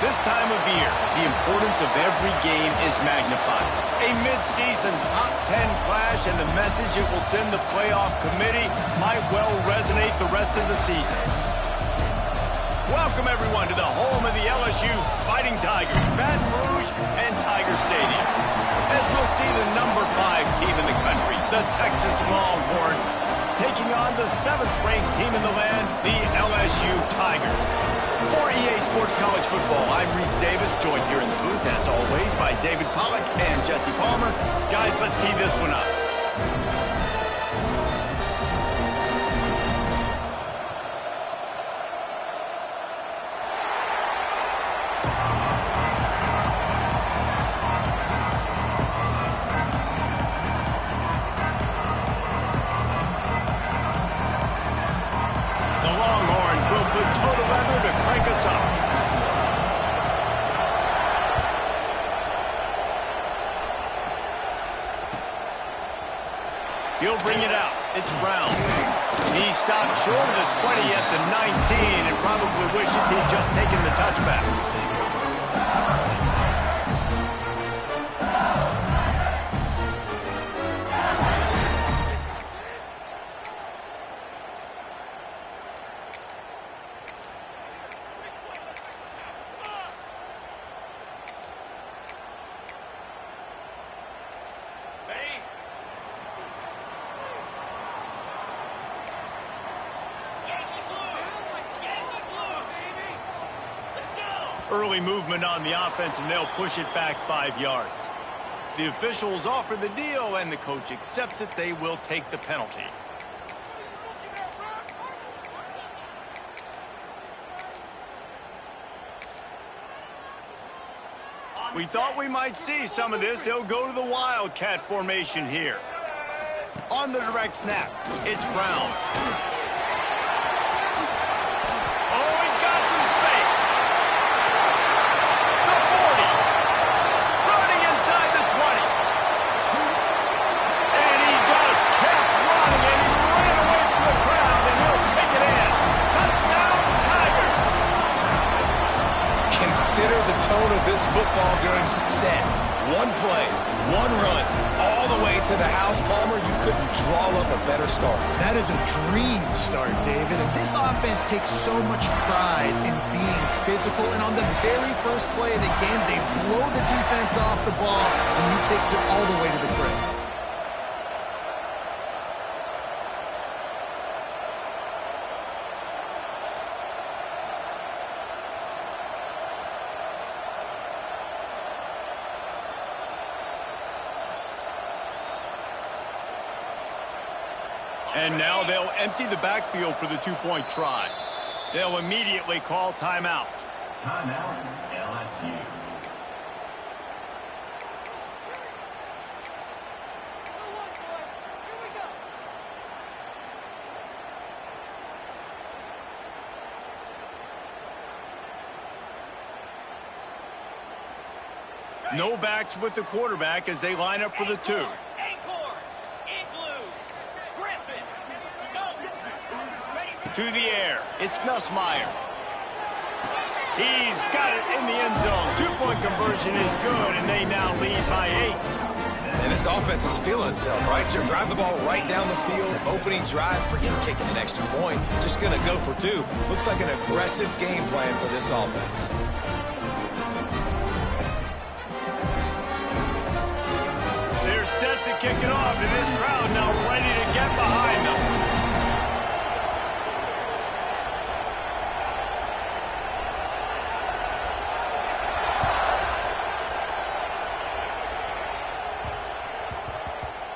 This time of year, the importance of every game is magnified. A mid-season top 10 clash and the message it will send the playoff committee might well resonate the rest of the season. Welcome, everyone, to the home of the LSU Fighting Tigers, Baton Rouge and Tiger Stadium. As we'll see the number 5 team in the country, the Texas Longhorns, taking on the 7th-ranked team in the land, the LSU Tigers. For EA Sports College Football, I'm Reese Davis, joined here in the booth, as always, by David Pollack and Jesse Palmer. Guys, let's tee this one up. He'll bring it out. It's Brown. He stopped short of the 20 at the 19 and probably wishes he'd just taken the touchback. Early movement on the offense, and they'll push it back 5 yards. The officials offer the deal, and the coach accepts it. They will take the penalty. We thought we might see some of this. They'll go to the Wildcat formation here. On the direct snap, it's Brown. Consider the tone of this football game set. One play, one run, all the way to the house. Palmer, you couldn't draw up a better start. That is a dream start, David. And this offense takes so much pride in being physical. And on the very first play of the game, they blow the defense off the ball, and he takes it all the way to the crib. And now they'll empty the backfield for the two-point try. They'll immediately call timeout. Timeout, LSU. No backs with the quarterback as they line up for the two. To the air, it's Nussmeier. He's got it in the end zone. Two-point conversion is good, and they now lead by 8. And this offense is feeling itself, right? You drive the ball right down the field, opening drive, forget kicking an extra point. Just going to go for 2. Looks like an aggressive game plan for this offense. They're set to kick it off, and this crowd now ready to get behind them.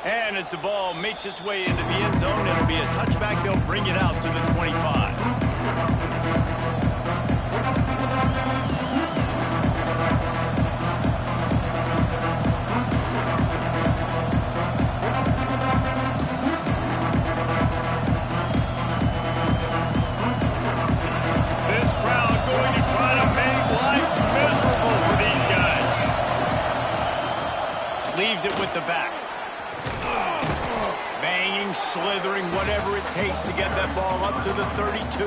And as the ball makes its way into the end zone, it'll be a touchback. They'll bring it out to the 25. This crowd going to try to make life miserable for these guys. Leaves it with the back. Banging, slithering, whatever it takes to get that ball up to the 32.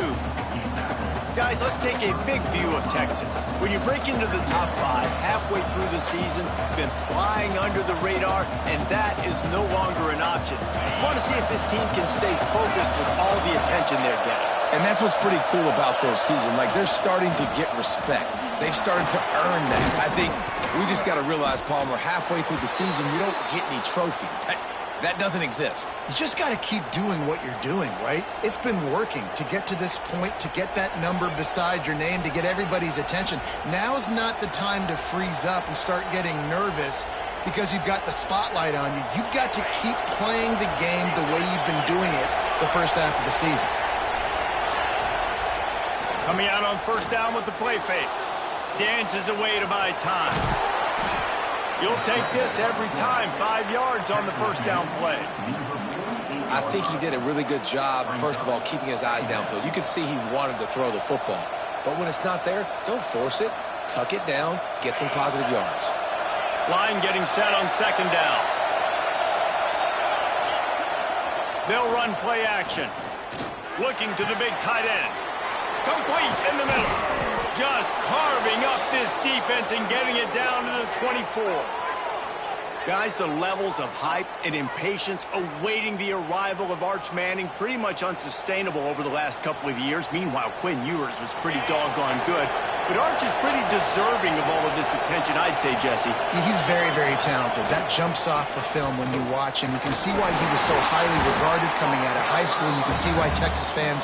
Guys, let's take a big view of Texas. When you break into the top 5 halfway through the season, you've been flying under the radar, and that is no longer an option. You want to see if this team can stay focused with all the attention they're getting. And that's what's pretty cool about their season. Like, they're starting to get respect. They've started to earn that. I think we just got to realize, Palmer, halfway through the season, you don't get any trophies. That doesn't exist. You just got to keep doing what you're doing, right? It's been working to get to this point, to get that number beside your name, to get everybody's attention. Now's not the time to freeze up and start getting nervous because you've got the spotlight on you. You've got to keep playing the game the way you've been doing it the first half of the season. Coming out on first down with the play fake. Dances away to buy time. You'll take this every time. 5 yards on the first down play. I think he did a really good job, first of all, keeping his eyes downfield. You could see he wanted to throw the football. But when it's not there, don't force it. Tuck it down. Get some positive yards. Line getting set on second down. They'll run play action. Looking to the big tight end. Complete in the middle. Just carving up this defense and getting it down to the 24. Guys, the levels of hype and impatience awaiting the arrival of Arch Manning pretty much unsustainable over the last couple of years. Meanwhile, Quinn Ewers was pretty doggone good. But Arch is pretty deserving of all of this attention, I'd say, Jesse. He's very, very talented. That jumps off the film when you watch him. You can see why he was so highly regarded coming out of high school. You can see why Texas fans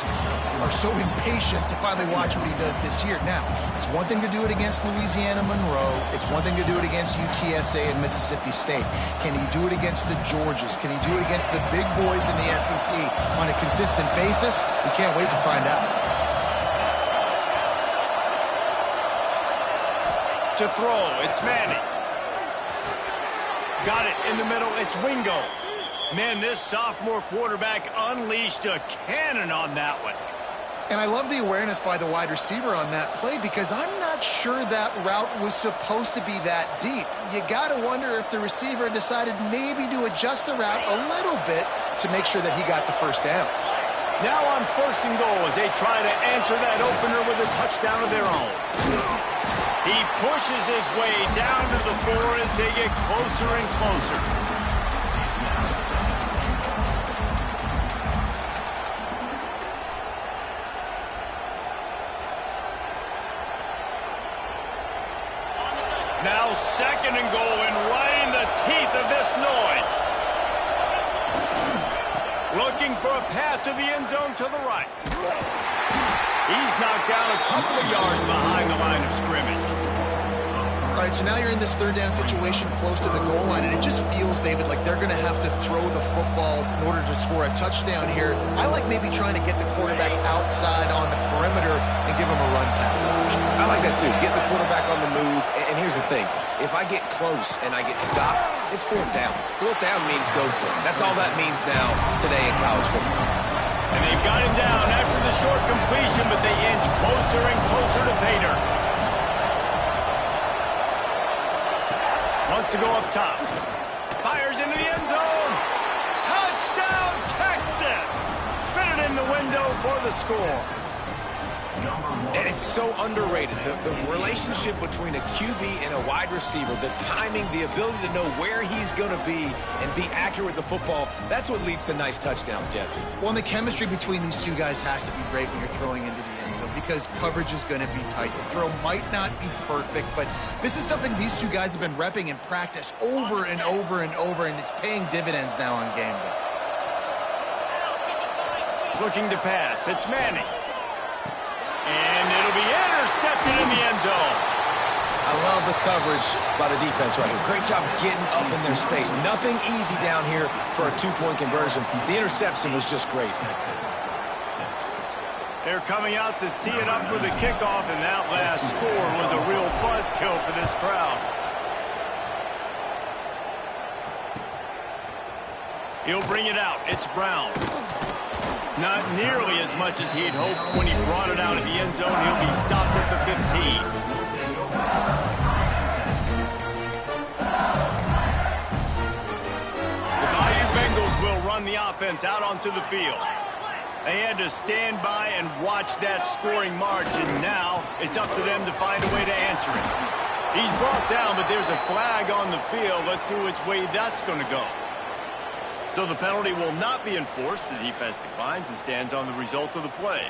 are so impatient to finally watch what he does this year. Now, it's one thing to do it against Louisiana Monroe. It's one thing to do it against UTSA and Mississippi State. Can he do it against the Georgias? Can he do it against the big boys in the SEC on a consistent basis? We can't wait to find out. To throw, it's Manning. Got it in the middle, it's Wingo. Man, this sophomore quarterback unleashed a cannon on that one. And I love the awareness by the wide receiver on that play because I'm not sure that route was supposed to be that deep. You got to wonder if the receiver decided maybe to adjust the route a little bit to make sure that he got the first down. Now on first and goal as they try to answer that opener with a touchdown of their own. He pushes his way down to the 4 as they get closer and closer. Now second and goal and right in the teeth of this noise. Looking for a path to the end zone to the right. He's knocked down a couple of yards behind the line of scrimmage. All right, so now you're in this third down situation close to the goal line, and it just feels, David, like they're going to have to throw the football in order to score a touchdown here. I like maybe trying to get the quarterback outside on the perimeter and give him a run pass option. I like that too. Get the quarterback on the move. And here's the thing. If I get close and I get stopped, it's fourth down. Fourth down means go for it. That's all that means now today in college football. And they've got him down after the short completion, but they inch closer and closer to pay dirt. Wants to go up top. Fires into the end zone. Touchdown, Texas! Fitted in the window for the score. And it's so underrated. The relationship between a QB and a wide receiver, the timing, the ability to know where he's going to be and be accurate with the football, that's what leads to nice touchdowns, Jesse. Well, and the chemistry between these two guys has to be great when you're throwing into the end zone because coverage is going to be tight. The throw might not be perfect, but this is something these two guys have been repping in practice over and over and over, and it's paying dividends now on game day. Looking to pass. It's Manning. And it'll be intercepted in the end zone. I love the coverage by the defense right here. Great job getting up in their space. Nothing easy down here for a two-point conversion. The interception was just great. They're coming out to tee it up for the kickoff, and that last score was a real buzzkill for this crowd. He'll bring it out. It's Brown. Not nearly as much as he'd hoped when he brought it out of the end zone. He'll be stopped at the 15. The Bayou Bengals will run the offense out onto the field. They had to stand by and watch that scoring march, and now it's up to them to find a way to answer it. He's brought down, but there's a flag on the field. Let's see which way that's going to go. So the penalty will not be enforced. The defense declines and stands on the result of the play.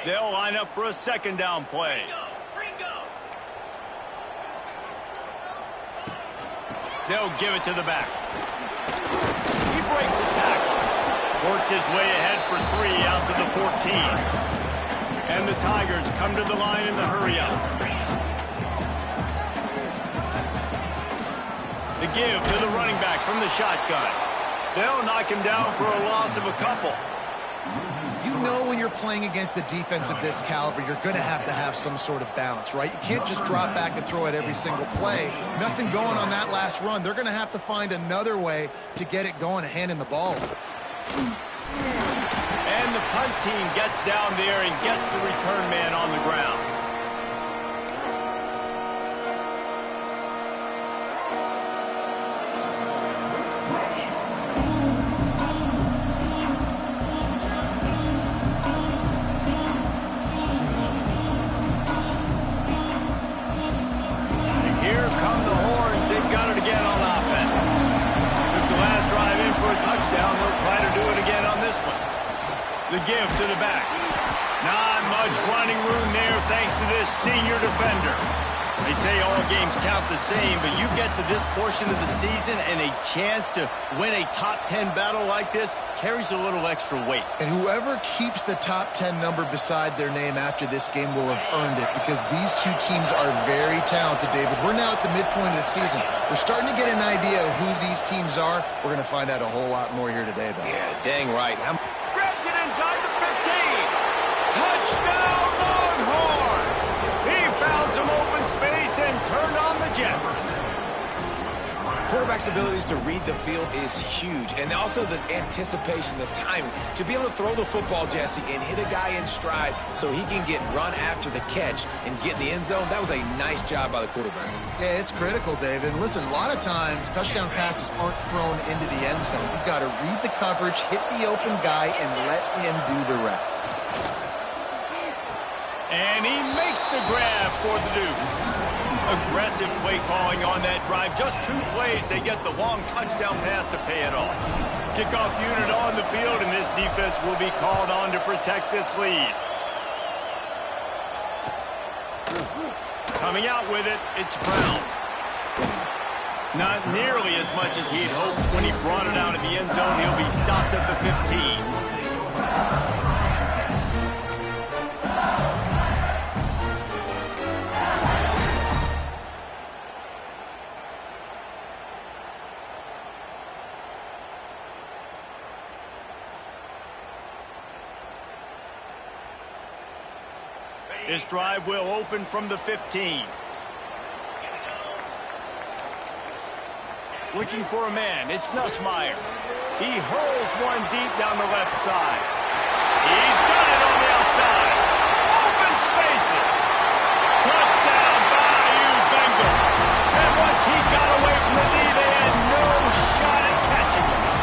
They'll line up for a second down play. They'll give it to the back. He breaks the tackle. Works his way ahead for 3 out to the 14. And the Tigers come to the line in the hurry-up. The give to the running back from the shotgun. They'll knock him down for a loss of a couple. You know when you're playing against a defense of this caliber, you're going to have some sort of balance, right? You can't just drop back and throw it every single play. Nothing going on that last run. They're going to have to find another way to get it going and handing the ball off. And the punt team gets down there and gets the return man on the ground. The give to the back. Not much running room there thanks to this senior defender. They say all games count the same, but you get to this portion of the season and a chance to win a top 10 battle like this carries a little extra weight. And whoever keeps the top 10 number beside their name after this game will have earned it, because these two teams are very talented, David. We're now at the midpoint of the season. We're starting to get an idea of who these teams are. We're going to find out a whole lot more here today, though. Yeah, dang right. Grabs it inside the 15. Touchdown, Longhorns! He found some open space and turned on the Jets. Quarterback's abilities to read the field is huge, and also the anticipation, the timing. To be able to throw the football, Jesse, and hit a guy in stride so he can get run after the catch and get in the end zone, that was a nice job by the quarterback. Yeah, it's critical, David. And listen, a lot of times touchdown passes aren't thrown into the end zone. You've got to read the coverage, hit the open guy, and let him do the rest. And he makes the grab for the deuce. Aggressive play calling on that drive. Just 2 plays, they get the long touchdown pass to pay it off. Kickoff unit on the field, and this defense will be called on to protect this lead. Coming out with it, it's Brown. Not nearly as much as he'd hoped when he brought it out of the end zone. He'll be stopped at the 15. This drive will open from the 15. Looking for a man, it's Nussmeier. He hurls one deep down the left side. He's got it on the outside. Open spaces. Touchdown, Bayou Bengals. And once he got away from the knee, they had no shot at catching him.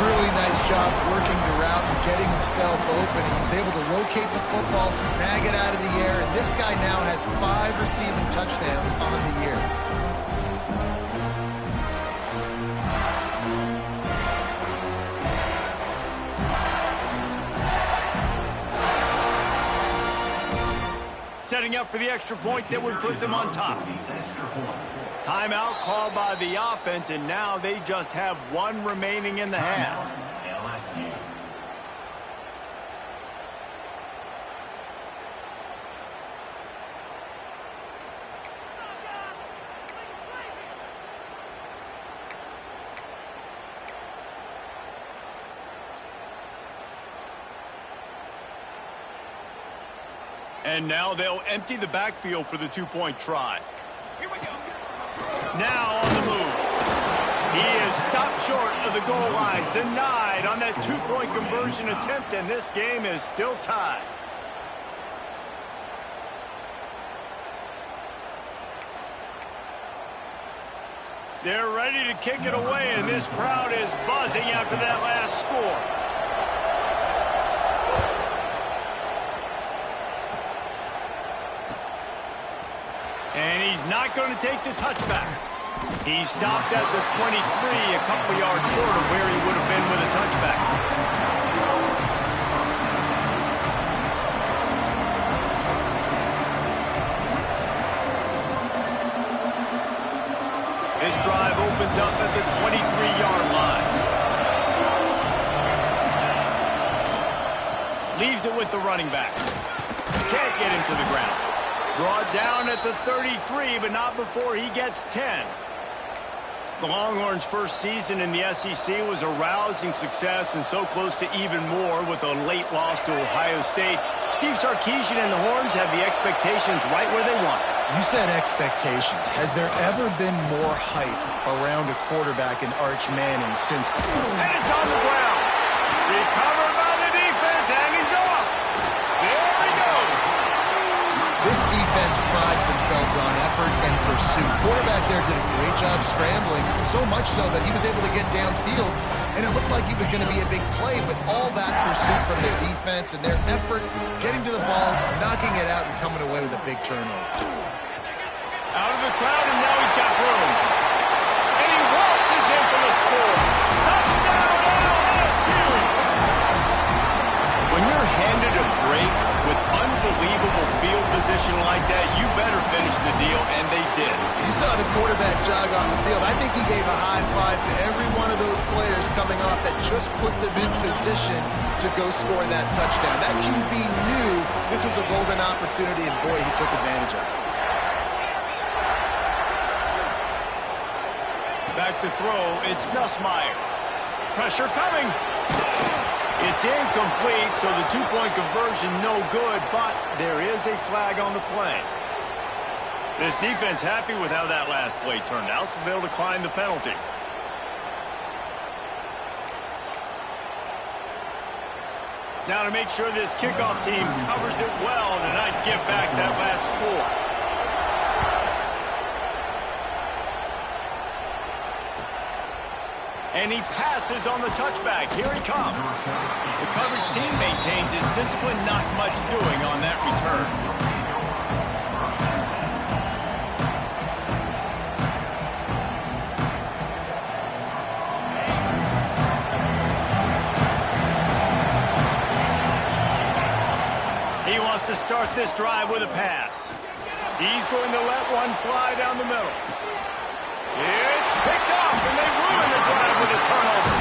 Really nice job working the route and getting himself open. He was able to locate the football, snag it out of the air, and this guy now has 5 receiving touchdowns on the year. Setting up for the extra point that would put them on top. Timeout called by the offense, and now they just have 1 remaining in the half. LSU. And now they'll empty the backfield for the 2-point try. Here we go. Now on the move. He is stopped short of the goal line, denied on that 2-point conversion attempt, and this game is still tied. They're ready to kick it away, and this crowd is buzzing after that last score. And he's not going to take the touchback. He stopped at the 23, a couple yards short of where he would have been with a touchback. This drive opens up at the 23-yard line. Leaves it with the running back. Can't get him to the ground. Brought down at the 33, but not before he gets 10. The Longhorns' first season in the SEC was a rousing success and so close to even more with a late loss to Ohio State. Steve Sarkisian and the Horns have the expectations right where they want. You said expectations. Has there ever been more hype around a quarterback in Arch Manning since... And it's on the ground. Recovered by the defense, and he's off. There he goes. This defense prides themselves on effort and pursuit. Quarterback there did a great job scrambling, so much so that he was able to get downfield, and it looked like he was going to be a big play, but all that pursuit from the defense and their effort, getting to the ball, knocking it out, and coming away with a big turnover. Out of the crowd, and now he's got room. And he waltzes in for the score. Touchdown, LSU! When you're handed a break with unbelievable field position like that, you better finish the deal, and they did. You saw the quarterback jog on the field. I think he gave a high five to every one of those players coming off that just put them in position to go score that touchdown. That QB knew this was a golden opportunity, and boy, he took advantage of it. Back to throw, it's Nussmeier. Pressure coming. It's incomplete, so the two-point conversion no good, but there is a flag on the play. This defense happy with how that last play turned out, so they'll decline the penalty. Now to make sure this kickoff team covers it well to not give back that last score. And he passes on the touchback. Here he comes. The coverage team maintains his discipline, not much doing on that return. He wants to start this drive with a pass. He's going to let one fly down the middle. It's picked up, and they ruin the drive with a turnover.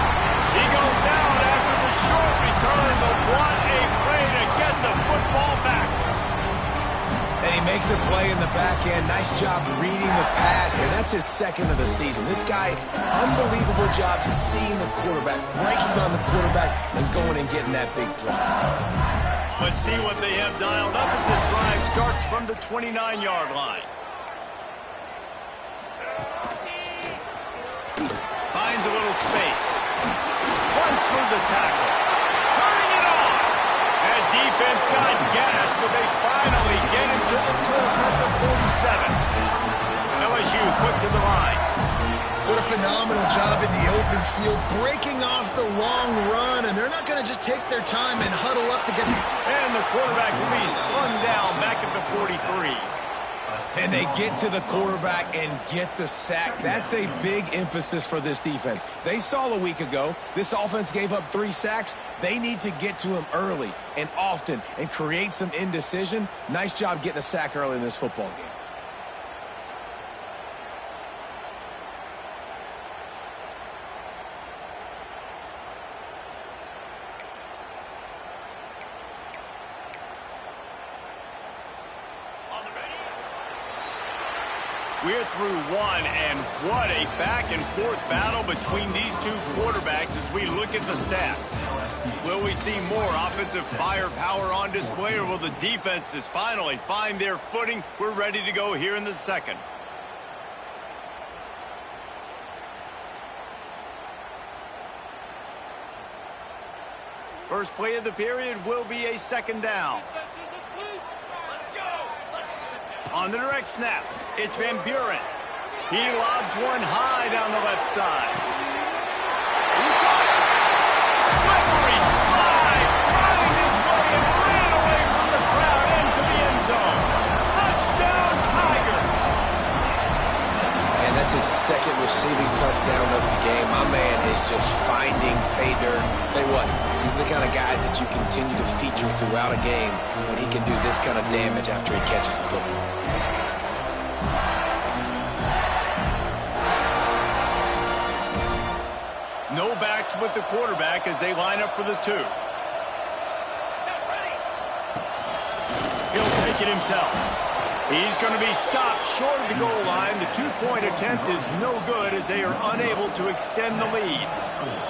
He goes down after the short return, but what a play to get the football back. And he makes a play in the back end. Nice job reading the pass, and that's his second of the season. This guy, unbelievable job seeing the quarterback, breaking on the quarterback, and going and getting that big play. Let's see what they have dialed up as this drive starts from the 29-yard line. Finds a little space. Runs through the tackle. Turning it on. And defense got gas, but they finally get him to the turf at the 47. LSU quick to the line. What a phenomenal job in the open field, breaking off the long run, and they're not going to just take their time and huddle up to get... And the quarterback will be slung down back at the 43. And they get to the quarterback and get the sack. That's a big emphasis for this defense. They saw a week ago, this offense gave up 3 sacks. They need to get to him early and often and create some indecision. Nice job getting a sack early in this football game. We're through one, and what a back-and-forth battle between these two quarterbacks as we look at the stats. Will we see more offensive firepower on display, or will the defenses finally find their footing? We're ready to go here in the second. First play of the period will be a second down. On the direct snap, it's Van Buren. He lobs one high down the left side. He got it. Slippery slide. Finding his way and ran away from the crowd into the end zone. Touchdown, Tiger. And that's his second receiving touchdown of the game. My man is just finding pay dirt. Tell you what, these are the kind of guys that you continue to feature throughout a game when he can do this kind of damage after he catches the football. No backs with the quarterback as they line up for the 2. He'll take it himself. He's going to be stopped short of the goal line. The 2-point attempt is no good as they are unable to extend the lead.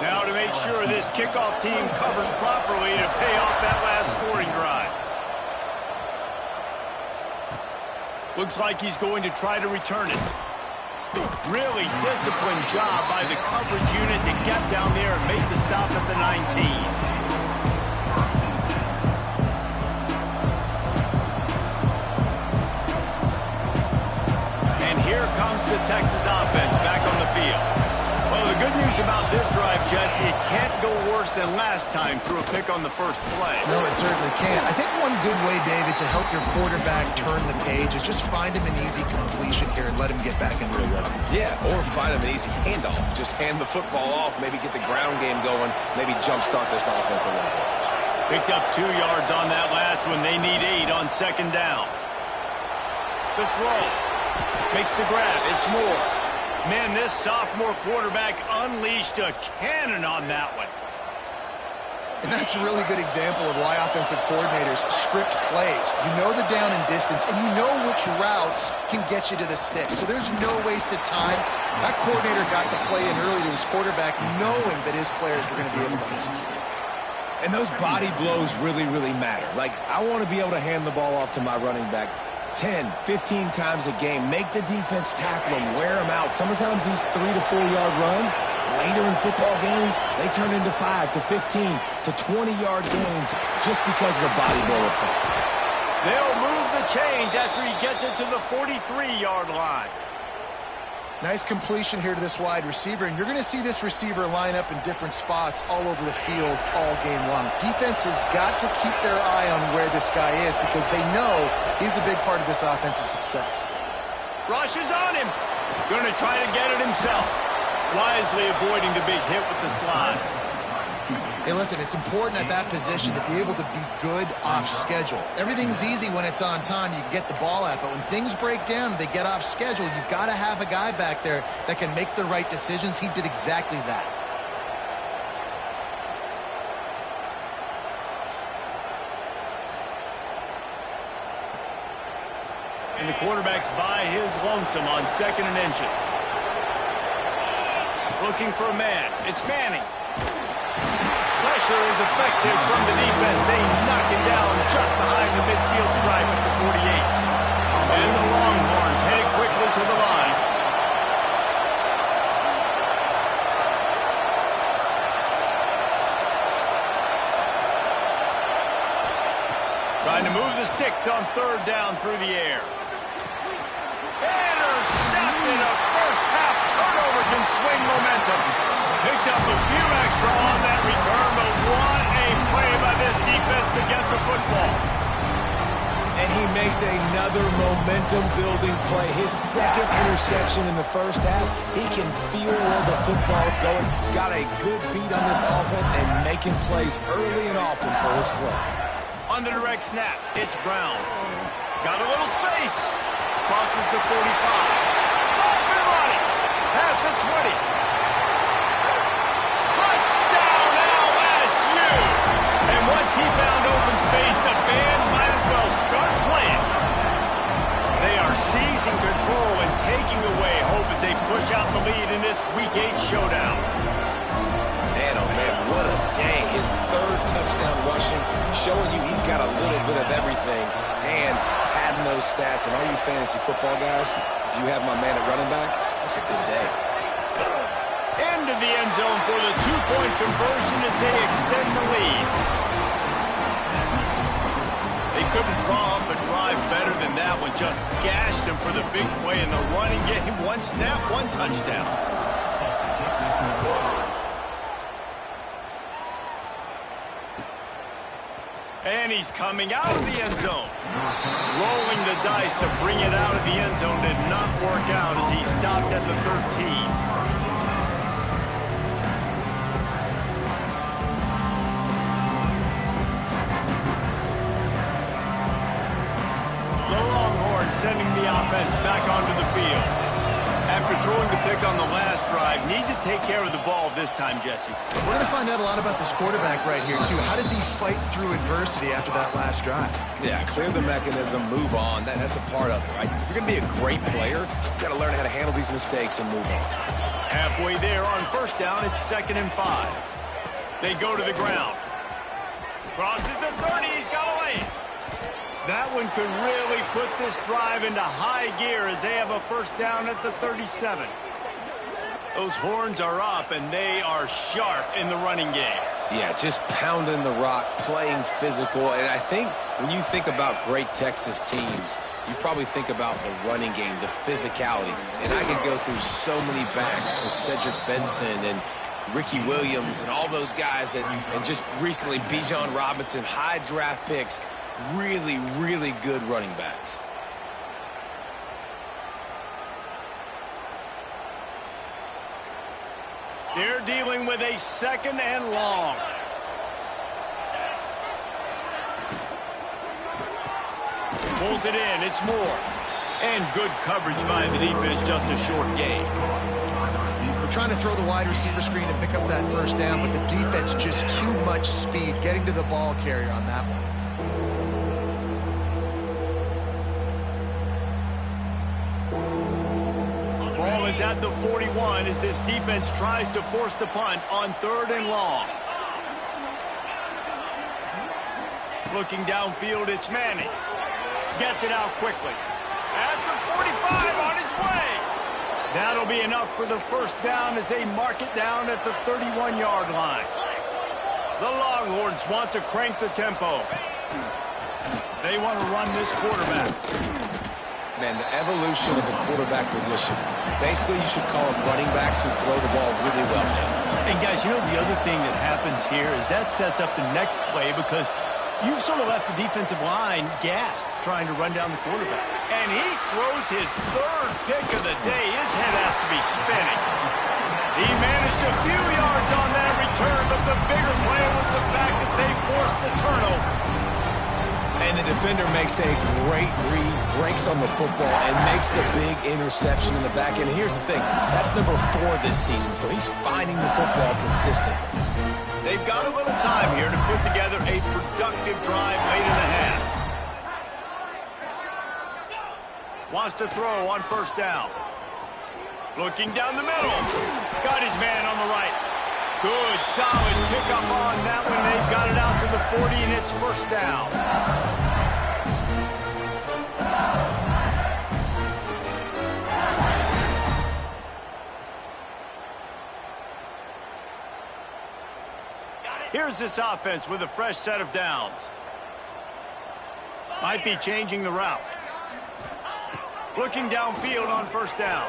Now to make sure this kickoff team covers properly to pay off that last scoring drive. Looks like he's going to try to return it. Really disciplined job by the coverage unit to get down there and make the stop at the 19. Here comes the Texas offense back on the field. Well, the good news about this drive, Jesse, it can't go worse than last time through a pick on the first play. No, it certainly can't. I think one good way, David, to help your quarterback turn the page is just find him an easy completion here and let him get back into a rhythm. Yeah, or find him an easy handoff. Just hand the football off, maybe get the ground game going, maybe jumpstart this offense a little bit. Picked up 2 yards on that last one. They need 8 on second down. The throw. Makes the grab. It's Moore. Man, this sophomore quarterback unleashed a cannon on that one. And that's a really good example of why offensive coordinators script plays. You know the down and distance, and you know which routes can get you to the stick. So there's no wasted time. That coordinator got the play in early to his quarterback, knowing that his players were going to be able to execute. And those body blows really, really matter. Like, I want to be able to hand the ball off to my running back 10, 15 times a game. Make the defense tackle them, wear them out. Sometimes these 3 to 4 yard runs, later in football games, they turn into 5 to 15 to 20 yard gains just because of the body blow effect. They'll move the chains after he gets it to the 43-yard line. Nice completion here to this wide receiver, and you're going to see this receiver line up in different spots all over the field all game long. Defense has got to keep their eye on where this guy is because they know he's a big part of this offense's success. Rush is on him. Going to try to get it himself. Wisely avoiding the big hit with the slide. Hey, listen, it's important at that position to be able to be good off schedule. Everything's easy when it's on time. You can get the ball out. But when things break down, they get off schedule. You've got to have a guy back there that can make the right decisions. He did exactly that. And the quarterback's by his lonesome on 2nd and inches. Looking for a man. It's Manning. Pressure is effective from the defense. They knock him down just behind the midfield stripe at the 48. And the Longhorns head quickly to the line. Trying to move the sticks on 3rd down through the air. Intercepted. A first-half turnover can swing momentum. Picked up a few extra on that return, but what a play by this defense to get the football. And he makes another momentum-building play. His 2nd interception in the first half. He can feel where the football's going. Got a good beat on this offense and making plays early and often for his club. On the direct snap, it's Brown. Got a little space. Crosses the 45. Off and running. Past the 20. And once he found open space, the band might as well start playing. They are seizing control and taking away hope as they push out the lead in this Week 8 showdown. Man, oh man, what a day. His 3rd touchdown rushing, showing you he's got a little bit of everything and padding those stats. And all you fantasy football guys, if you have my man at running back, it's a good day. Into the end zone for the 2-point conversion as they extend the lead. They couldn't draw up a drive better than and that one just gashed him for the big play in the running game. One snap, one touchdown. And he's coming out of the end zone. Rolling the dice to bring it out of the end zone did not work out as he stopped at the 13. Sending the offense back onto the field. After throwing the pick on the last drive, need to take care of the ball this time, Jesse. We're going to find out a lot about this quarterback right here, too. How does he fight through adversity after that last drive? Yeah, clear the mechanism, move on. That's a part of it, right? If you're going to be a great player, you've got to learn how to handle these mistakes and move on. Halfway there on first down, it's 2nd and 5. They go to the ground. Crosses the 30, he's got away. That one could really put this drive into high gear as they have a first down at the 37. Those horns are up, and they are sharp in the running game. Yeah, just pounding the rock, playing physical. And I think when you think about great Texas teams, you probably think about the running game, the physicality. And I could go through so many backs with Cedric Benson and Ricky Williams and all those guys that, and just recently Bijan Robinson, high draft picks. Really, really good running backs. They're dealing with a 2nd and long. Pulls it in, it's Moore. And good coverage by the defense, just a short gain. We're trying to throw the wide receiver screen to pick up that first down, but the defense just too much speed getting to the ball carrier on that one. Ball is at the 41 as this defense tries to force the punt on 3rd and long. Looking downfield, it's Manning. Gets it out quickly. At the 45 on his way. That'll be enough for the first down as they mark it down at the 31-yard line. The Longhorns want to crank the tempo. They want to run this quarterback. Man, the evolution of the quarterback position. Basically, you should call them running backs who throw the ball really well now. And guys, you know the other thing that happens here is that sets up the next play because you've sort of left the defensive line gassed trying to run down the quarterback. And he throws his 3rd pick of the day. His head has to be spinning. He managed a few yards on that return, but the bigger play was the fact that they forced the turnover. And the defender makes a great read, breaks on the football, and makes the big interception in the back end. And here's the thing, that's number 4 this season, so he's finding the football consistently. They've got a little time here to put together a productive drive late in the half. Wants to throw on first down. Looking down the middle. Got his man on the right. Good, solid pickup on that one. They've got it out to the 40, and it's first down. Here's this offense with a fresh set of downs. Might be changing the route. Looking downfield on first down.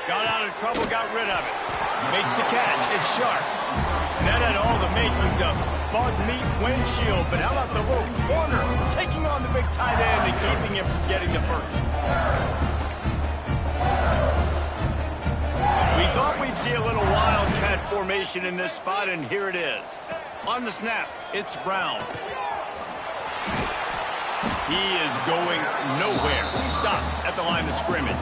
Got out of trouble, got rid of it. Makes the catch. It's sharp. That had all the makings of bug meat windshield, but how about the little corner taking on the big tight end and keeping him from getting the first? We thought we'd see a little wildcat formation in this spot, and here it is. On the snap, it's Brown. He is going nowhere. Stopped at the line of scrimmage.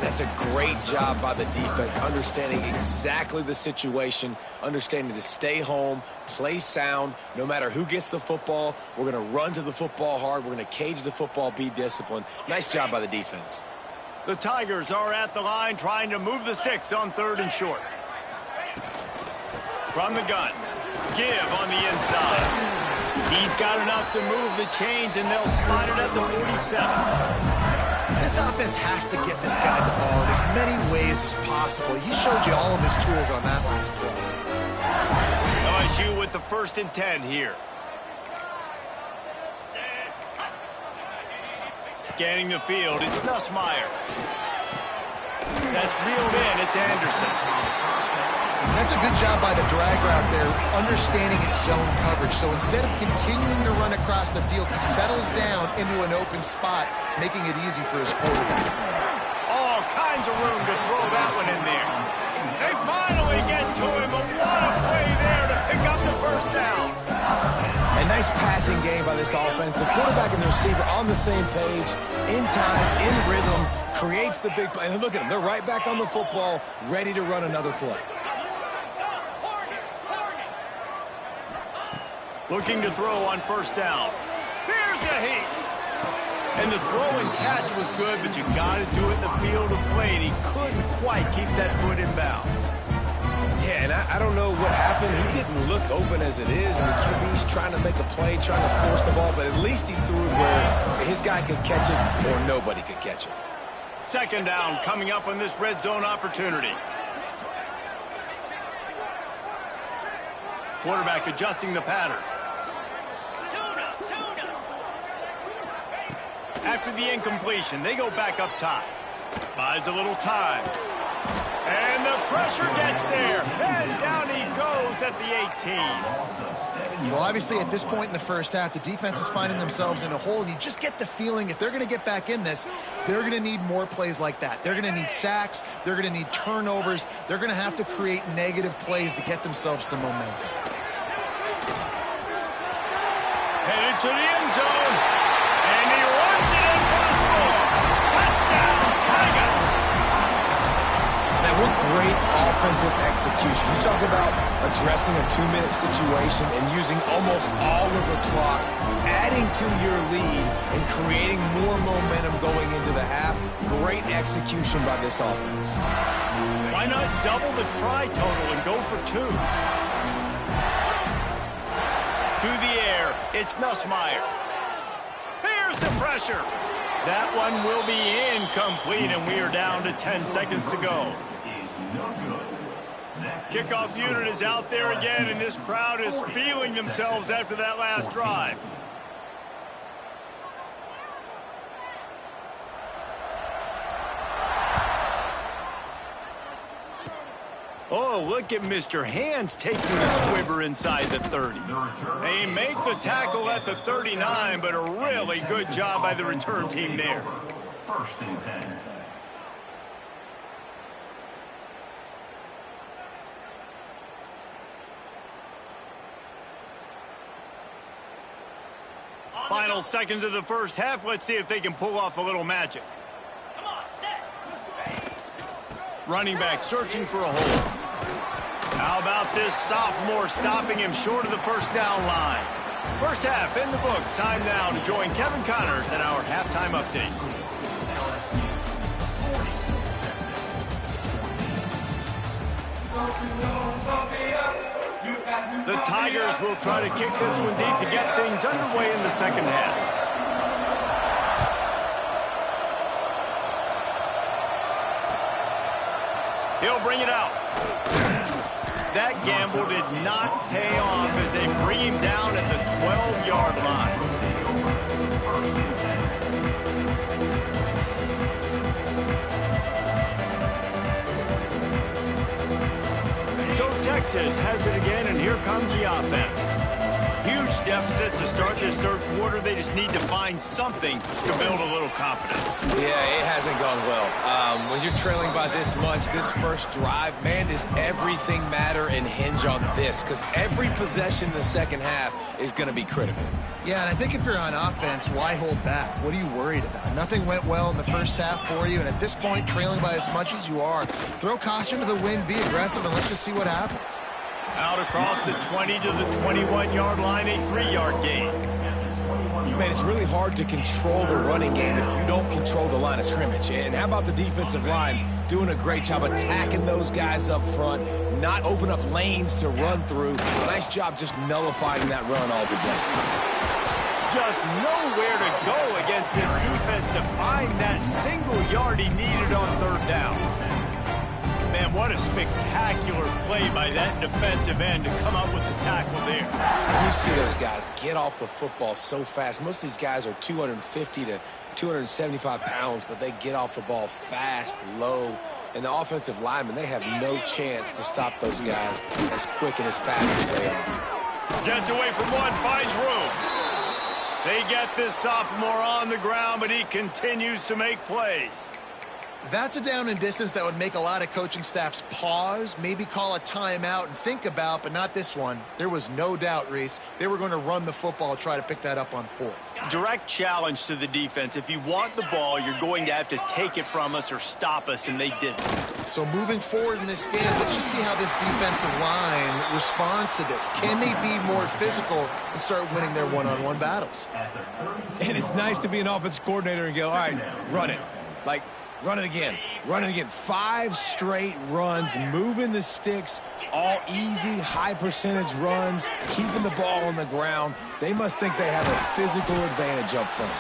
That's a great job by the defense, understanding exactly the situation, understanding to stay home, play sound. No matter who gets the football, we're going to run to the football hard. We're going to cage the football, be disciplined. Nice job by the defense. The Tigers are at the line trying to move the sticks on 3rd and short. From the gun, give on the inside. He's got enough to move the chains, and they'll slide it at the 47. This offense has to get this guy the ball in as many ways as possible. He showed you all of his tools on that last play. LSU with the 1st and 10 here. Scanning the field, it's Nussmeier. That's reeled in, it's Anderson. That's a good job by the drag route there, understanding its zone coverage. So instead of continuing to run across the field, he settles down into an open spot, making it easy for his quarterback. All kinds of room to throw that one in there. They finally get to him, but what a play there to pick up the first down. A nice passing game by this offense. The quarterback and the receiver on the same page, in time, in rhythm, creates the big play. And look at them. They're right back on the football, ready to run another play. Looking to throw on first down. Here's a heat. And the throw and catch was good, but you got to do it in the field of play, and he couldn't quite keep that foot in bounds. Yeah, and I don't know what happened. He didn't look open as it is, and the QB's trying to make a play, trying to force the ball, but at least he threw it where his guy could catch it or nobody could catch it. Second down coming up on this red zone opportunity. Quarterback adjusting the pattern. After the incompletion, they go back up top. Buys a little time. And the pressure gets there. And down he goes at the 18. Well, obviously, at this point in the first half, the defense is finding themselves in a hole. You just get the feeling if they're going to get back in this, they're going to need more plays like that. They're going to need sacks. They're going to need turnovers. They're going to have to create negative plays to get themselves some momentum. Headed to the end zone. And he runs it in for the score. Touchdown, Tigers. Man, what great offensive execution. You talk about addressing a 2-minute situation and using almost all of the clock, adding to your lead and creating more momentum going into the half. Great execution by this offense. Why not double the try total and go for 2? To the air, it's Nussmeier. Here's the pressure. That one will be incomplete, and we are down to 10 seconds to go. Kickoff unit is out there again, and this crowd is feeling themselves after that last drive. Oh, look at Mr. Hands taking the squibber inside the 30. They make the tackle at the 39, but a really good job by the return team there. First and 10. Final seconds of the first half. Let's see if they can pull off a little magic. Come on, set. Running back searching for a hole. How about this sophomore stopping him short of the first down line? First half in the books. Time now to join Kevin Connors in our halftime update. The Tigers will try to kick this one deep to get things underway in the second half. He'll bring it out. That gamble did not pay off as they bring him down at the 12-yard line. So Texas has it again, and here comes the offense. Huge deficit to start this third quarter. They just need to find something to build a little confidence. Yeah, it hasn't gone well. When you're trailing by this much, this first drive, man, does everything matter and hinge on this? Because every possession in the second half is going to be critical. Yeah, and I think if you're on offense, why hold back? What are you worried about? Nothing went well in the first half for you, and at this point, trailing by as much as you are, throw caution to the wind, be aggressive, and let's just see what happens. Out across the 20 to the 21-yard line, a 3-yard gain. Man, it's really hard to control the running game if you don't control the line of scrimmage. And how about the defensive line doing a great job attacking those guys up front, not open up lanes to run through. Nice job just nullifying that run altogether. Just nowhere to go against this defense to find that single yard he needed on third down. Man, what a spectacular play by that defensive end to come up with the tackle there. And you see those guys get off the football so fast. Most of these guys are 250 to 275 pounds, but they get off the ball fast, low. And the offensive linemen, they have no chance to stop those guys as quick and as fast as they are. Gets away from one, finds room. They get this sophomore on the ground, but he continues to make plays. That's a down and distance that would make a lot of coaching staffs pause, maybe call a timeout and think about, but not this one. There was no doubt, Reese, they were going to run the football, try to pick that up on fourth. Direct challenge to the defense. If you want the ball, you're going to have to take it from us or stop us, and they didn't. So moving forward in this game, let's just see how this defensive line responds to this. Can they be more physical and start winning their one-on-one battles? And it's nice to be an offense coordinator and go, all right, run it. Like, run it again. Run it again. 5 straight runs, moving the sticks, all easy, high percentage runs, keeping the ball on the ground. They must think they have a physical advantage up front.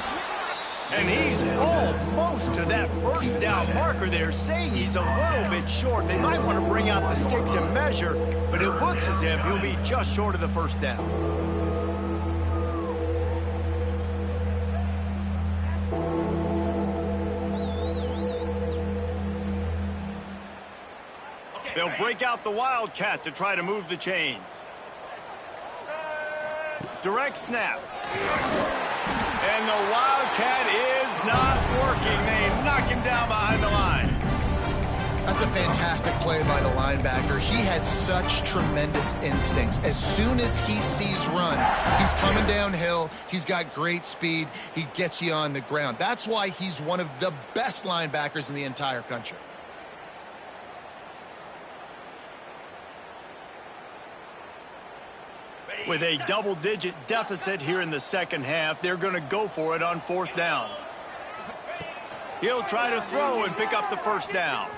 And he's almost to that first down marker there, saying he's a little bit short. They might want to bring out the sticks and measure, but it looks as if he'll be just short of the first down. They'll break out the Wildcat to try to move the chains. Direct snap. And the Wildcat is not working. They knock him down behind the line. That's a fantastic play by the linebacker. He has such tremendous instincts. As soon as he sees run, he's coming downhill. He's got great speed. He gets you on the ground. That's why he's one of the best linebackers in the entire country. With a double-digit deficit here in the second half, they're going to go for it on fourth down. He'll try to throw and pick up the first down.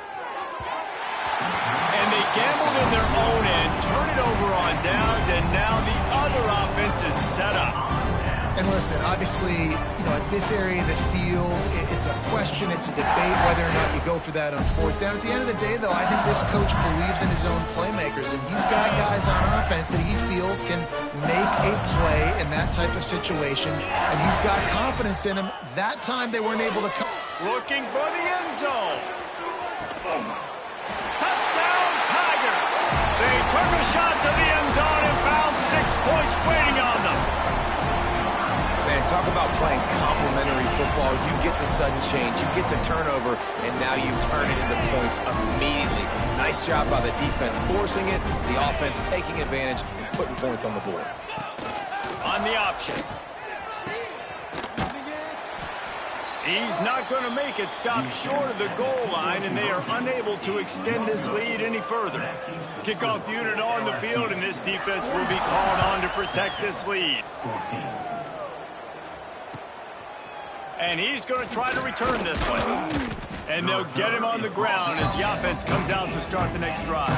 And they gambled in their own end, turn it over on downs, and now the other offense is set up. And listen, obviously, at this area of the field, it's a question, it's a debate whether or not you go for that on fourth down. At the end of the day, though, I think this coach believes in his own playmakers, and he's got guys on offense that he feels can make a play in that type of situation, and he's got confidence in him. That time, they weren't able to come. Looking for the end zone. Touchdown, Tiger! They took a shot to the end zone and found 6 points waiting on them. Man, talk about playing complementary football. You get the sudden change, you get the turnover, and now you turn it into points immediately. Nice job by the defense forcing it, the offense taking advantage and putting points on the board. On the option. He's not going to make it. Stop short of the goal line, and they are unable to extend this lead any further. Kickoff unit on the field, and this defense will be called on to protect this lead. And he's going to try to return this one. And they'll get him on the ground as the offense comes out to start the next drive.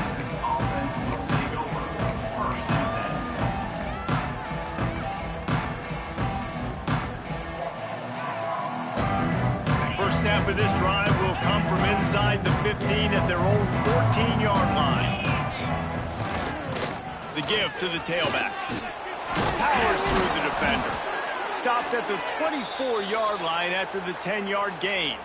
First snap of this drive will come from inside the 15 at their own 14-yard line. The give to the tailback. Powers through the defender. Stopped at the 24-yard line after the 10-yard gain.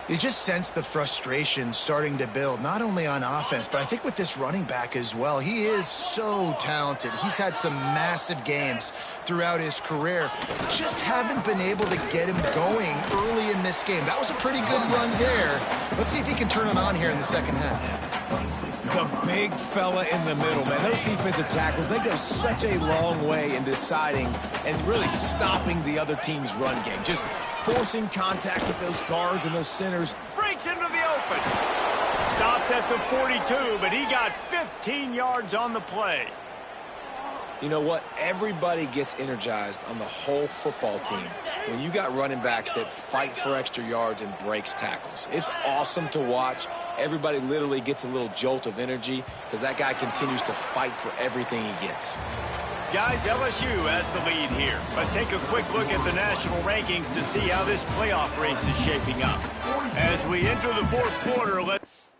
You just sense the frustration starting to build, not only on offense, but I think with this running back as well. He is so talented. He's had some massive games throughout his career. Just haven't been able to get him going early in this game. That was a pretty good run there. Let's see if he can turn it on here in the second half. The big fella in the middle, man. Those defensive tackles, they go such a long way in deciding and really stopping the other team's run game. Just forcing contact with those guards and those centers. Breaks into the open. Stopped at the 42, but he got 15 yards on the play. You know what? Everybody gets energized on the whole football team when you got running backs that fight for extra yards and breaks tackles. It's awesome to watch. Everybody literally gets a little jolt of energy because that guy continues to fight for everything he gets. Guys, LSU has the lead here. Let's take a quick look at the national rankings to see how this playoff race is shaping up. As we enter the fourth quarter, let's...